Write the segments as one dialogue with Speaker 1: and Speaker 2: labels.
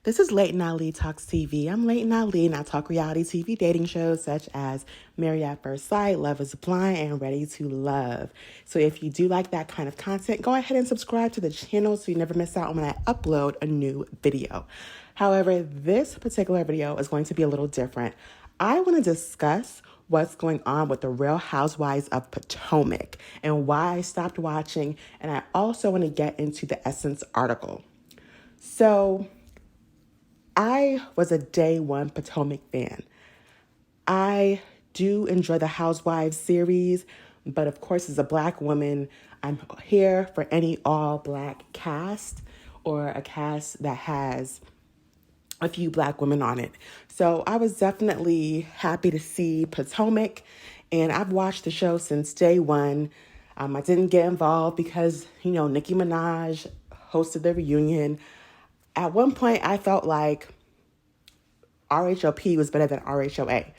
Speaker 1: This is Late Night Lee Talks TV. I'm Late Night Lee, and I talk reality TV dating shows such as Married at First Sight, Love is Blind, and Ready to Love. So if you do like that kind of content, go ahead and subscribe to the channel so you never miss out when I upload a new video. However, this particular video is going to be a little different. I want to discuss what's going on with the Real Housewives of Potomac and why I stopped watching, and I also want to get into the Essence article. So, I was a day one Potomac fan. I do enjoy the Housewives series, but of course, as a Black woman, I'm here for any all-Black cast or a cast that has a few Black women on it. So I was definitely happy to see Potomac, and I've watched the show since day one. I didn't get involved because, Nicki Minaj hosted the reunion. At one point, I felt like RHOP was better than RHOA.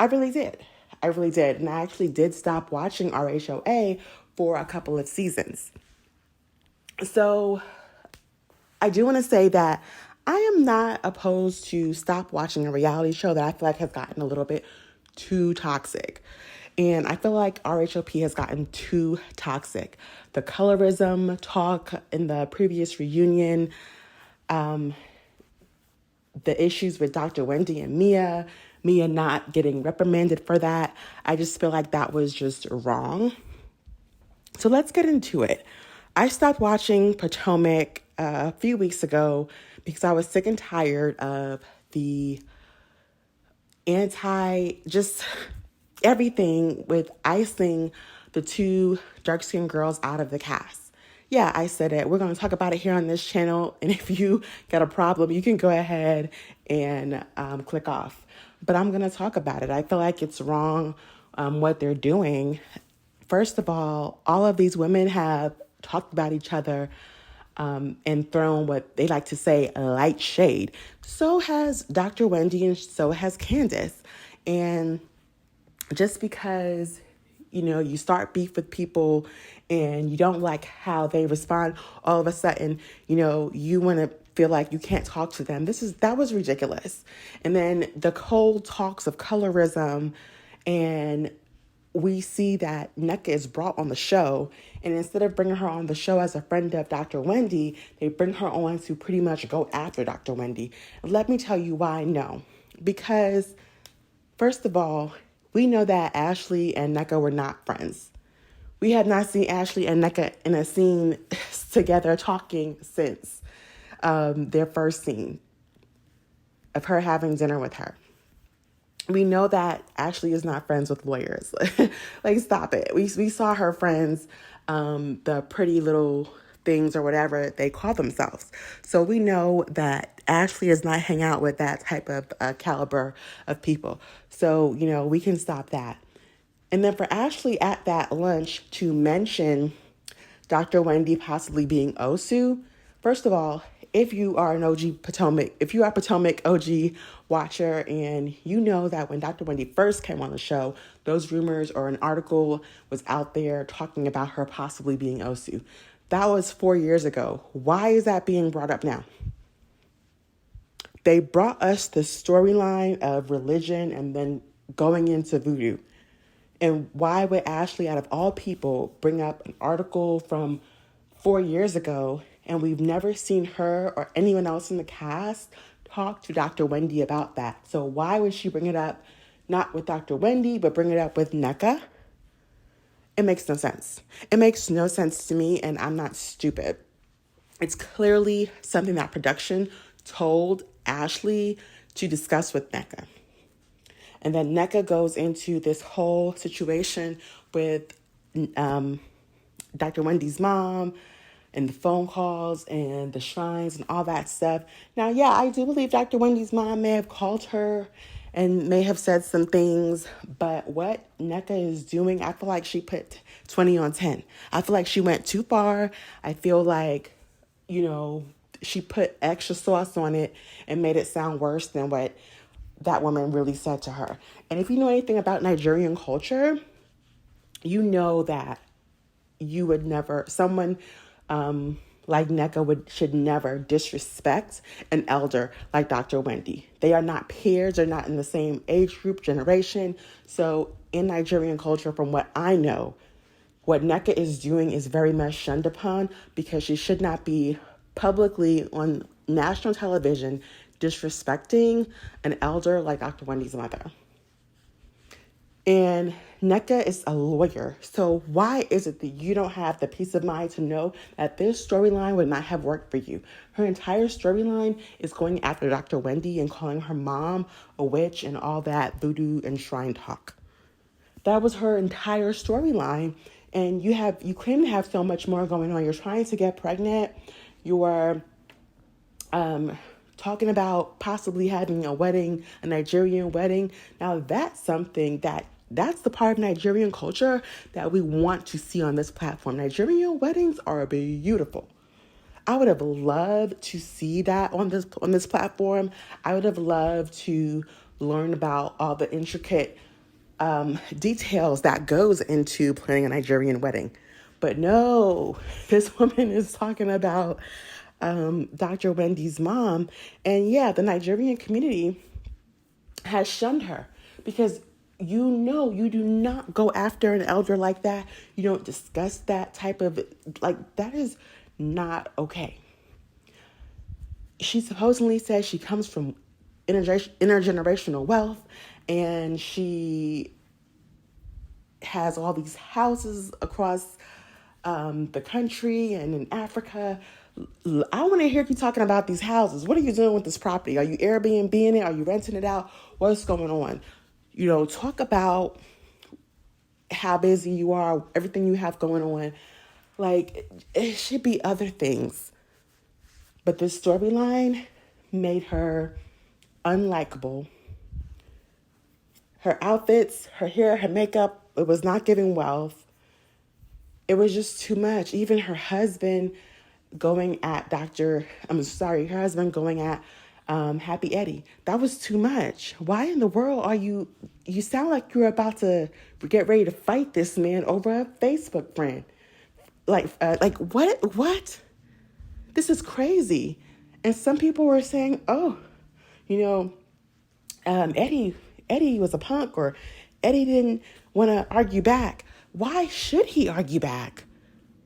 Speaker 1: I really did. And I actually did stop watching RHOA for a couple of seasons. So I do want to say that I am not opposed to stop watching a reality show that I feel like has gotten a little bit too toxic. And I feel like RHOP has gotten too toxic. The colorism talk in the previous reunion, the issues with Dr. Wendy and Mia not getting reprimanded for that. I just feel like that was just wrong. So let's get into it. I stopped watching Potomac a few weeks ago because I was sick and tired of the just everything with icing the two dark-skinned girls out of the cast. Yeah, I said it. We're going to talk about it here on this channel. And if you got a problem, you can go ahead and click off. But I'm going to talk about it. I feel like it's wrong what they're doing. First of all of these women have talked about each other and thrown what they like to say light shade. So has Dr. Wendy and so has Candace. And just because you start beef with people and you don't like how they respond, all of a sudden, you want to feel like you can't talk to them. That was ridiculous. And then the cold talks of colorism, and we see that Nneka is brought on the show, and instead of bringing her on the show as a friend of Dr. Wendy, they bring her on to pretty much go after Dr. Wendy. Let me tell you why no. Because, first of all, we know that Ashley and Nneka were not friends. We have not seen Ashley and Nneka in a scene together talking since their first scene of her having dinner with her. We know that Ashley is not friends with lawyers. Like, stop it. We saw her friends, the pretty little things or whatever they call themselves. So we know that Ashley does not hang out with that type of caliber of people. So, we can stop that. And then for Ashley at that lunch to mention Dr. Wendy possibly being Osu, first of all, if you are an OG Potomac, if you are Potomac OG watcher and you know that when Dr. Wendy first came on the show, those rumors or an article was out there talking about her possibly being Osu. That was 4 years ago. Why is that being brought up now? They brought us the storyline of religion and then going into voodoo. And why would Ashley, out of all people, bring up an article from 4 years ago, and we've never seen her or anyone else in the cast talk to Dr. Wendy about that? So why would she bring it up, not with Dr. Wendy, but bring it up with Nneka? It makes no sense. It makes no sense to me, and I'm not stupid. It's clearly something that production told Ashley to discuss with Nneka. And then Nneka goes into this whole situation with Dr. Wendy's mom and the phone calls and the shrines and all that stuff. Now, yeah, I do believe Dr. Wendy's mom may have called her and may have said some things, but what Nneka is doing, I feel like she put 20 on 10. I feel like she went too far. I feel like, she put extra sauce on it and made it sound worse than what that woman really said to her. And if you know anything about Nigerian culture, you know that you would never, someone like NECA should never disrespect an elder like Dr. Wendy. They are not peers, they're not in the same age group, generation. So in Nigerian culture, from what I know, what NECA is doing is very much shunned upon because she should not be publicly on national television disrespecting an elder like Dr. Wendy's mother. And NECA is a lawyer. So why is it that you don't have the peace of mind to know that this storyline would not have worked for you? Her entire storyline is going after Dr. Wendy and calling her mom a witch and all that voodoo and shrine talk. That was her entire storyline. And you claim to have so much more going on. You're trying to get pregnant. You are talking about possibly having a wedding, a Nigerian wedding. Now that's something that's the part of Nigerian culture that we want to see on this platform. Nigerian weddings are beautiful. I would have loved to see that on this platform. I would have loved to learn about all the intricate details that goes into planning a Nigerian wedding. But no, this woman is talking about Dr. Wendy's mom. And yeah, the Nigerian community has shunned her because you do not go after an elder like that. You don't discuss that type of, that is not okay. She supposedly says she comes from intergenerational wealth and she has all these houses across the country and in Africa. I want to hear you talking about these houses. What are you doing with this property? Are you Airbnb-ing it? Are you renting it out? What's going on? Talk about how busy you are, everything you have going on. It should be other things. But this storyline made her unlikable. Her outfits, her hair, her makeup, it was not giving wealth. It was just too much. Even her husband going at her husband going at Happy Eddie. That was too much. Why in the world are you sound like you're about to get ready to fight this man over a Facebook friend. What? This is crazy. And some people were saying, Eddie was a punk, or Eddie didn't want to argue back. Why should he argue back?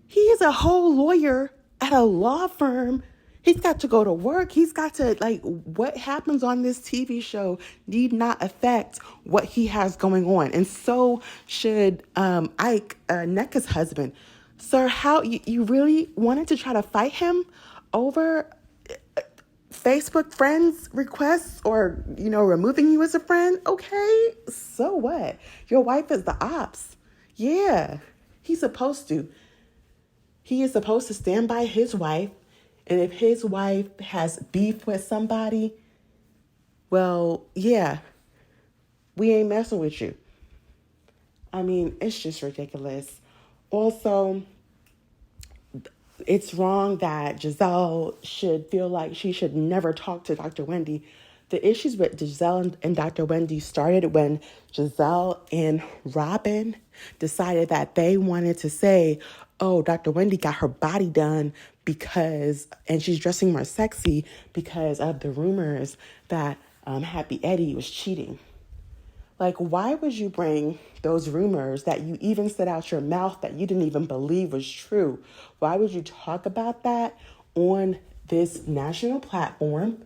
Speaker 1: He is a whole lawyer at a law firm. He's got to go to work. He's got to, what happens on this TV show need not affect what he has going on. And so should Ike, NECA's husband. Sir, how you really wanted to try to fight him over Facebook friends requests or, removing you as a friend? Okay, so what? Your wife is the ops. Yeah, he's supposed to. He is supposed to stand by his wife. And if his wife has beef with somebody, well, yeah, we ain't messing with you. I mean, it's just ridiculous. Also, it's wrong that Giselle should feel like she should never talk to Dr. Wendy. The issues with Giselle and Dr. Wendy started when Giselle and Robin decided that they wanted to say, oh, Dr. Wendy got her body done and she's dressing more sexy because of the rumors that Happy Eddie was cheating. Why would you bring those rumors that you even said out your mouth that you didn't even believe was true? Why would you talk about that on this national platform?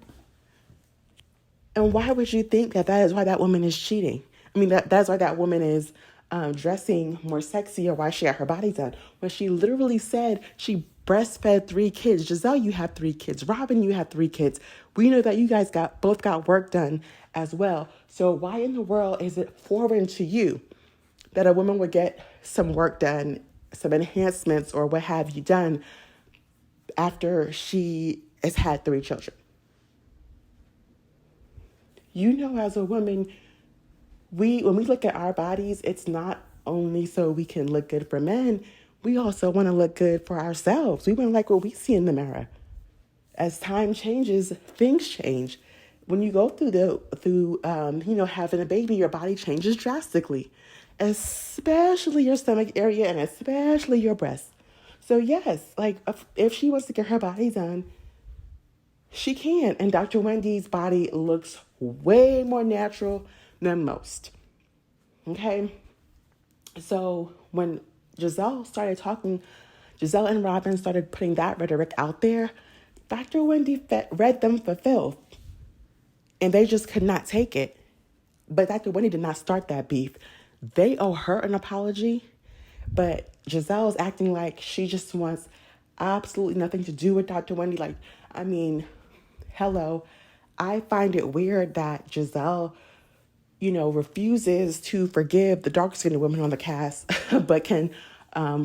Speaker 1: And why would you think that is why that woman is cheating? I mean, that's why that woman is dressing more sexy, or why she got her body done. When she literally said she breastfed 3 kids. Giselle, you have 3 kids. Robin, you have 3 kids. We know that you guys both got work done as well. So why in the world is it foreign to you that a woman would get some work done, some enhancements, or what have you done after she has had 3 children? As a woman, when we look at our bodies, it's not only so we can look good for men. We also want to look good for ourselves. We want to like what we see in the mirror. As time changes, things change. When you go through having a baby, your body changes drastically, especially your stomach area and especially your breasts. So yes, like if she wants to get her body done, she can. And Dr. Wendy's body looks way more natural than most. Okay. So when Giselle started talking, Giselle and Robin started putting that rhetoric out there, Dr. Wendy read them for filth. And they just could not take it. But Dr. Wendy did not start that beef. They owe her an apology. But Giselle's acting like she just wants absolutely nothing to do with Dr. Wendy. Like, I mean, hello. I find it weird that Giselle, refuses to forgive the dark-skinned women on the cast, but can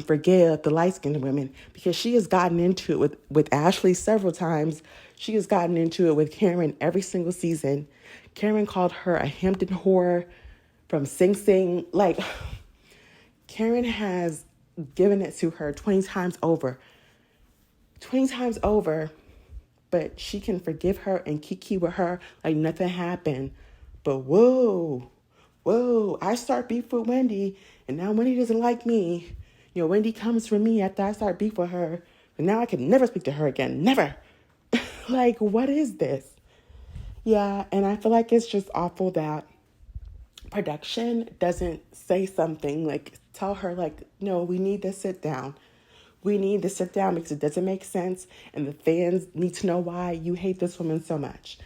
Speaker 1: forgive the light-skinned women, because she has gotten into it with Ashley several times. She has gotten into it with Karen every single season. Karen called her a Hampton whore from Sing Sing. Like, Karen has given it to her 20 times over. 20 times over, but she can forgive her and kiki with her like nothing happened. But whoa, I start beef with Wendy, and now Wendy doesn't like me. Wendy comes for me after I start beef with her, and now I can never speak to her again. Never. Like, what is this? Yeah, and I feel like it's just awful that production doesn't say something, like tell her, like, no, we need to sit down. We need to sit down because it doesn't make sense, and the fans need to know why you hate this woman so much.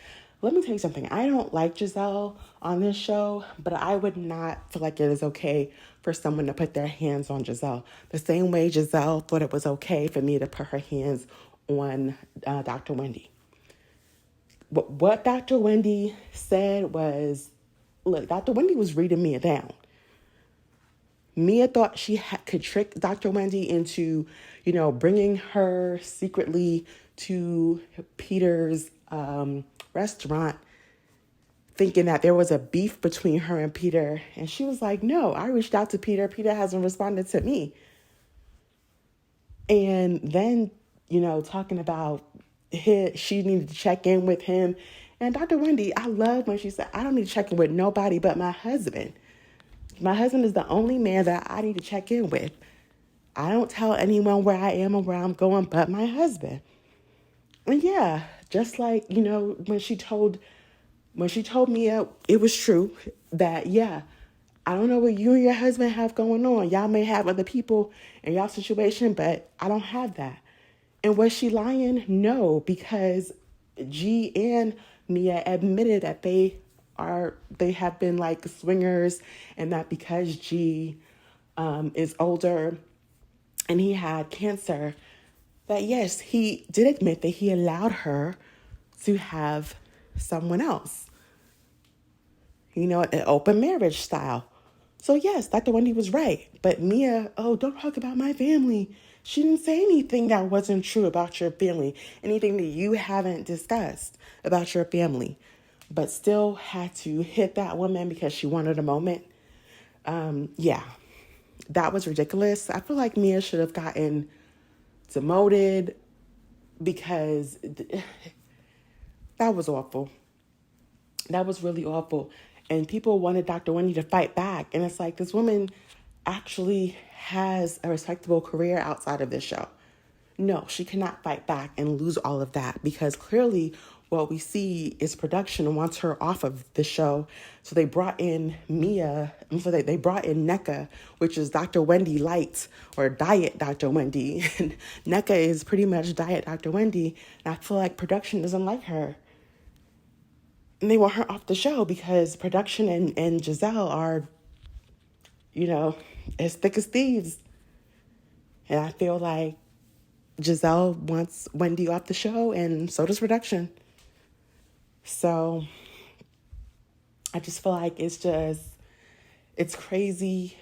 Speaker 1: Let me tell you something. I don't like Giselle on this show, but I would not feel like it is okay for someone to put their hands on Giselle. The same way Giselle thought it was okay for me to put her hands on Dr. Wendy. What Dr. Wendy said was, look, Dr. Wendy was reading Mia down. Mia thought she could trick Dr. Wendy into, bringing her secretly to Peter's restaurant, thinking that there was a beef between her and Peter. And she was like, no, I reached out to Peter. Peter hasn't responded to me. And then, talking about she needed to check in with him. And Dr. Wendy, I love when she said, I don't need to check in with nobody but my husband. My husband is the only man that I need to check in with. I don't tell anyone where I am or where I'm going but my husband. And yeah, just like, when she told Mia, it was true that, yeah, I don't know what you and your husband have going on. Y'all may have other people in y'all situation, but I don't have that. And was she lying? No, because G and Mia admitted that they have been like swingers, and that because G is older and he had cancer, that yes, he did admit that he allowed her to have someone else, an open marriage style. So yes, Dr. Wendy was right. But Mia, don't talk about my family. She didn't say anything that wasn't true about your family, anything that you haven't discussed about your family, but still had to hit that woman because she wanted a moment. Yeah, that was ridiculous. I feel like Mia should have gotten demoted because that was awful. That was really awful. And people wanted Dr. Wendy to fight back. And it's like, this woman actually has a respectable career outside of this show. No, she cannot fight back and lose all of that, because clearly what we see is production wants her off of the show. So they brought in Mia, so they brought in NECA, which is Dr. Wendy Light, or Diet Dr. Wendy. And NECA is pretty much Diet Dr. Wendy. And I feel like production doesn't like her. And they want her off the show because production and Giselle are, as thick as thieves. And I feel like Giselle wants Wendy off the show, and so does production. So I just feel like it's crazy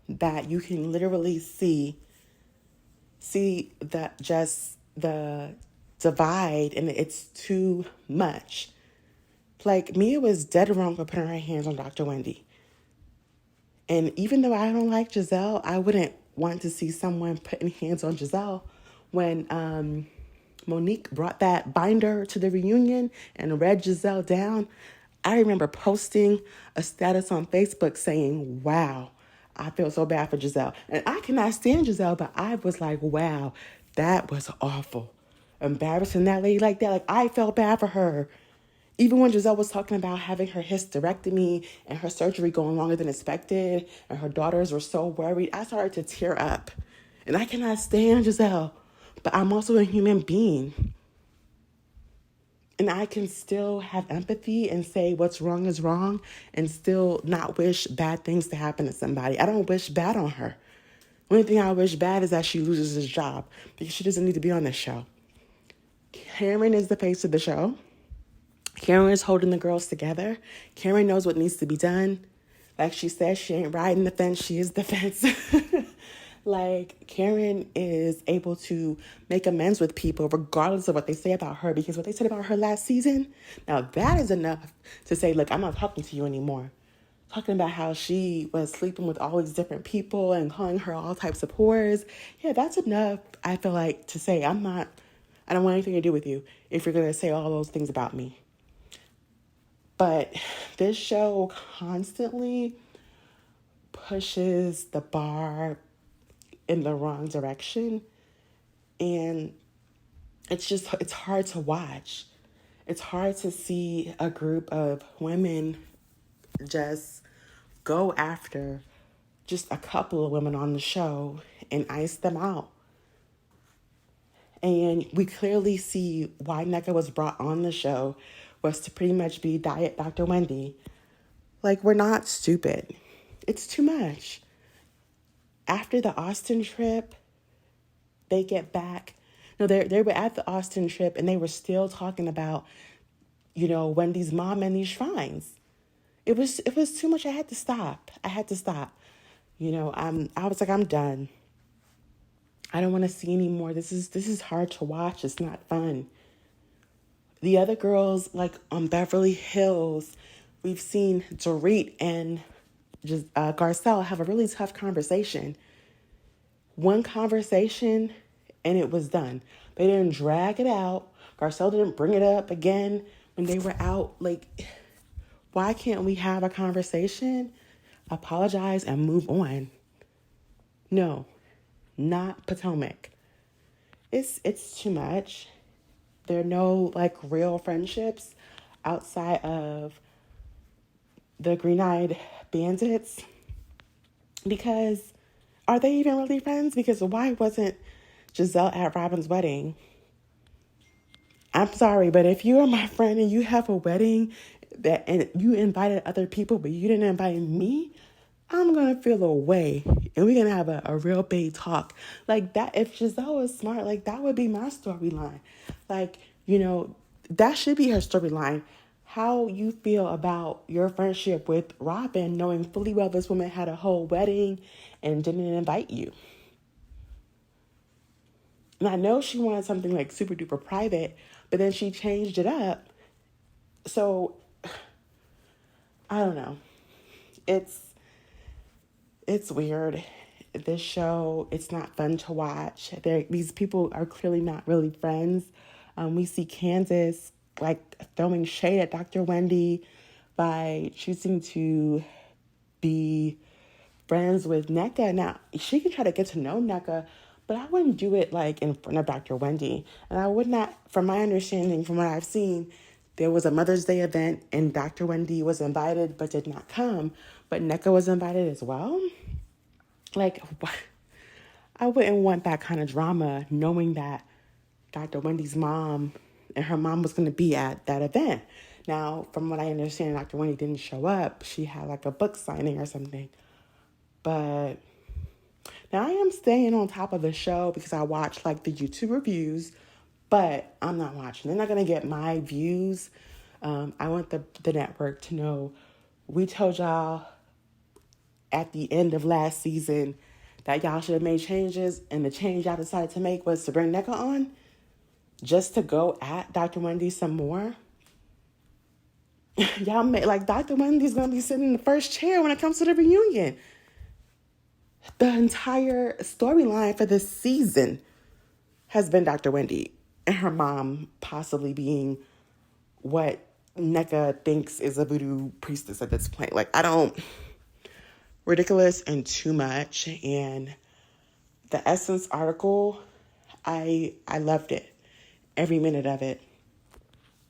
Speaker 1: that you can literally see that just the divide, and it's too much. Like, Mia was dead wrong for putting her hands on Dr. Wendy. And even though I don't like Giselle, I wouldn't want to see someone putting hands on Giselle. When Monique brought that binder to the reunion and read Giselle down, I remember posting a status on Facebook saying, wow, I feel so bad for Giselle. And I cannot stand Giselle, but I was like, wow, that was awful. Embarrassing that lady like that. Like, I felt bad for her. Even when Giselle was talking about having her hysterectomy and her surgery going longer than expected, and her daughters were so worried, I started to tear up. And I cannot stand Giselle, but I'm also a human being. And I can still have empathy and say what's wrong is wrong and still not wish bad things to happen to somebody. I don't wish bad on her. The only thing I wish bad is that she loses her job because she doesn't need to be on this show. Karen is the face of the show. Karen is holding the girls together. Karen knows what needs to be done. Like she says, she ain't riding the fence, she is the fence. Like, Karen is able to make amends with people regardless of what they say about her, because what they said about her last season, now that is enough to say, look, I'm not talking to you anymore. Talking about how she was sleeping with all these different people and calling her all types of whores. Yeah, that's enough, I feel like, to say, I don't want anything to do with you if you're going to say all those things about me. But this show constantly pushes the bar in the wrong direction, and it's hard to watch. It's hard to see a group of women just go after just a couple of women on the show and ice them out. And we clearly see why Nneka was brought on the show was to pretty much be Diet Dr. Wendy. Like, we're not stupid. It's too much. After the Austin trip, they get back. No, they were at the Austin trip and they were still talking about, Wendy's mom and these shrines. It was too much. I had to stop. I was like, I'm done. I don't want to see anymore. This is hard to watch. It's not fun. The other girls, like on Beverly Hills, we've seen Dorit and Garcelle have a really tough conversation. One conversation and it was done. They didn't drag it out. Garcelle didn't bring it up again when they were out. Like, why can't we have a conversation, apologize, and move on? No, not Potomac. It's too much. There are no like real friendships outside of the Green-Eyed Bandits, because are they even really friends? Because why wasn't Giselle at Robin's wedding? I'm sorry, but if you are my friend and you have a wedding and you invited other people, but you didn't invite me, I'm going to feel away. And we're going to have a real big talk. Like that, if Giselle was smart, like that would be my storyline. Like, that should be her storyline. How you feel about your friendship with Robin, knowing fully well this woman had a whole wedding and didn't invite you. And I know she wanted something like super duper private, but then she changed it up. So, I don't know. It's weird. This show, it's not fun to watch. These people are clearly not really friends. We see Candace like throwing shade at Dr. Wendy by choosing to be friends with Nneka. Now, she can try to get to know Nneka, but I wouldn't do it like in front of Dr. Wendy. And I would not, from my understanding, from what I've seen, there was a Mother's Day event and Dr. Wendy was invited but did not come. But Nneka was invited as well. Like, I wouldn't want that kind of drama knowing that Dr. Wendy's mom and her mom was going to be at that event. Now, from what I understand, Dr. Wendy didn't show up. She had like a book signing or something. But now I am staying on top of the show because I watch like the YouTube reviews, but I'm not watching. They're not going to get my views. I want the network to know we told y'all at the end of last season that y'all should have made changes, and the change y'all decided to make was to bring Nneka on just to go at Dr. Wendy some more. Y'all made, like, Dr. Wendy's going to be sitting in the first chair when it comes to the reunion. The entire storyline for this season has been Dr. Wendy and her mom possibly being what Nneka thinks is a voodoo priestess at this point. Like, I don't ridiculous and too much. And the Essence article, I loved it. Every minute of it.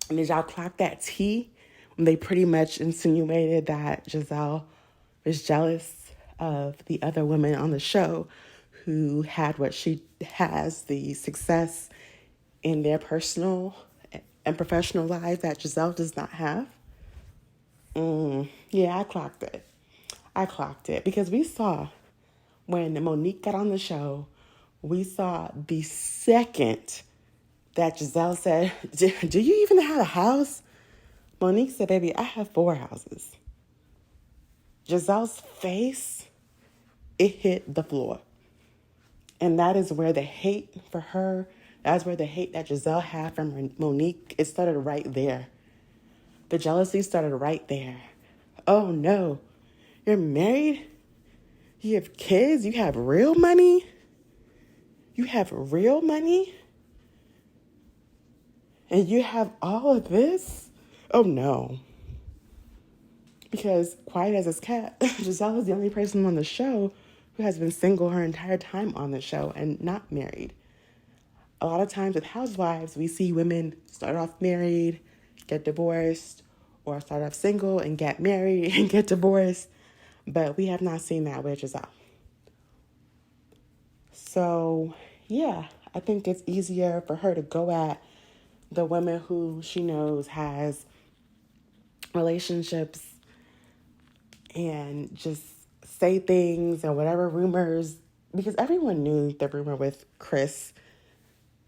Speaker 1: And did y'all clock that tea when they pretty much insinuated that Giselle was jealous of the other women on the show who had what she has, the success in their personal and professional lives that Giselle does not have? Yeah, I clocked it. I clocked it because we saw when Monique got on the show, we saw the second that Giselle said, do you even have a house? Monique said, baby, I have 4 houses. Giselle's face, it hit the floor. And that is where the hate for her, that's where the hate that Giselle had from Monique, it started right there. The jealousy started right there. Oh no, you're married? You have kids? You have real money? You have real money? And you have all of this? Oh no. Because quiet as it's kept, Giselle is the only person on the show who has been single her entire time on the show and not married. A lot of times with housewives, we see women start off married, get divorced, or start off single and get married and get divorced. But we have not seen that with Giselle. So, yeah, I think it's easier for her to go at the women who she knows has relationships and just say things and whatever rumors, because everyone knew the rumor with Chris,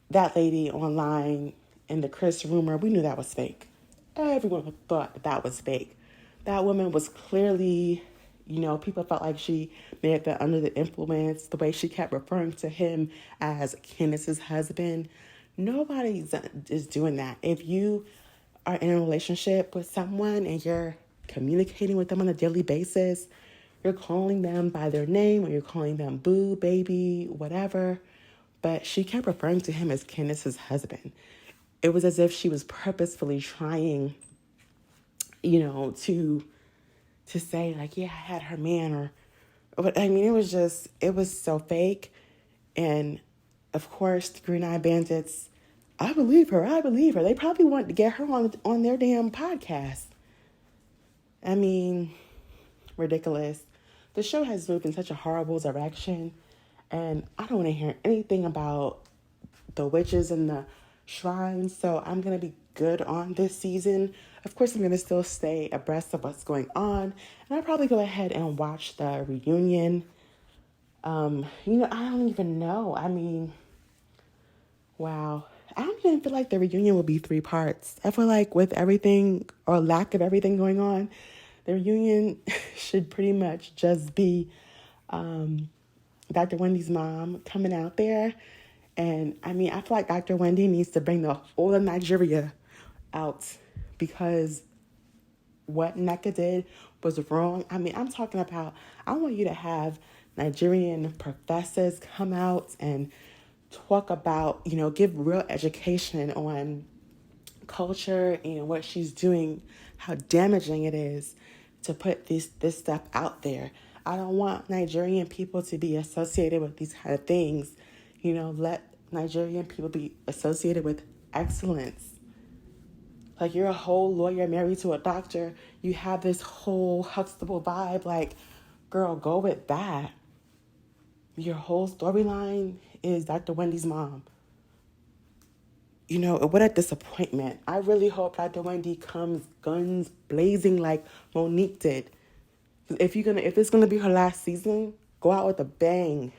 Speaker 1: that lady online, and the Chris rumor, we knew that was fake. Everyone thought that was fake. That woman was clearly, people felt like she may have been under the influence, the way she kept referring to him as Candace's husband. Nobody is doing that. If you are in a relationship with someone and you're communicating with them on a daily basis, you're calling them by their name or you're calling them boo, baby, whatever. But she kept referring to him as Candace's husband. It was as if she was purposefully trying, to say like, yeah, I had her man but I mean, it was so fake. And of course, the Green Eye Bandits, I believe her. They probably want to get her on their damn podcast. I mean, ridiculous. The show has moved in such a horrible direction, and I don't want to hear anything about the witches and the shrines, so I'm going to be good on this season. Of course, I'm going to still stay abreast of what's going on, and I'll probably go ahead and watch the reunion. I don't even know. I mean, wow. I don't even feel like the reunion will be 3 parts. I feel like with everything or lack of everything going on, the reunion should pretty much just be Dr. Wendy's mom coming out there. And I mean, I feel like Dr. Wendy needs to bring the whole of Nigeria out because what Nneka did was wrong. I mean, I'm talking about, I want you to have Nigerian professors come out and talk about, give real education on culture and what she's doing, how damaging it is to put this stuff out there. I don't want Nigerian people to be associated with these kind of things. Let Nigerian people be associated with excellence. Like, you're a whole lawyer married to a doctor. You have this whole Huxtable vibe. Like, girl, go with that. Your whole storyline is Dr. Wendy's mom. What a disappointment. I really hope Dr. Wendy comes guns blazing like Monique did. If it's gonna be her last season, go out with a bang.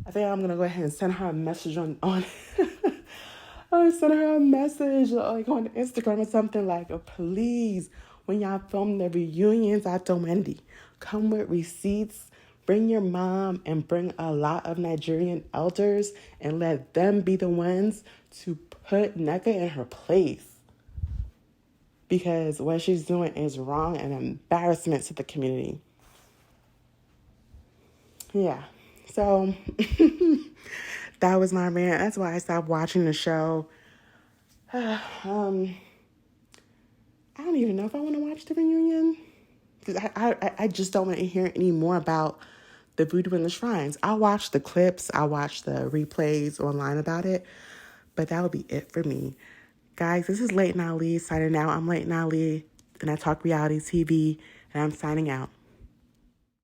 Speaker 1: I think I'm gonna go ahead and send her a message on I'll send her a message like on Instagram or something like, please, when y'all film the reunions, Dr. Wendy, come with receipts. Bring your mom and bring a lot of Nigerian elders and let them be the ones to put Nneka in her place. Because what she's doing is wrong and an embarrassment to the community. Yeah. So that was my rant. That's why I stopped watching the show. I don't even know if I want to watch the reunion. I just don't want to hear any more about the voodoo in the shrines. I'll watch the clips, I'll watch the replays online about it, but that would be it for me. Guys, this is Late Night Lee signing out. I'm Late Night Lee, and I talk reality TV, and I'm signing out.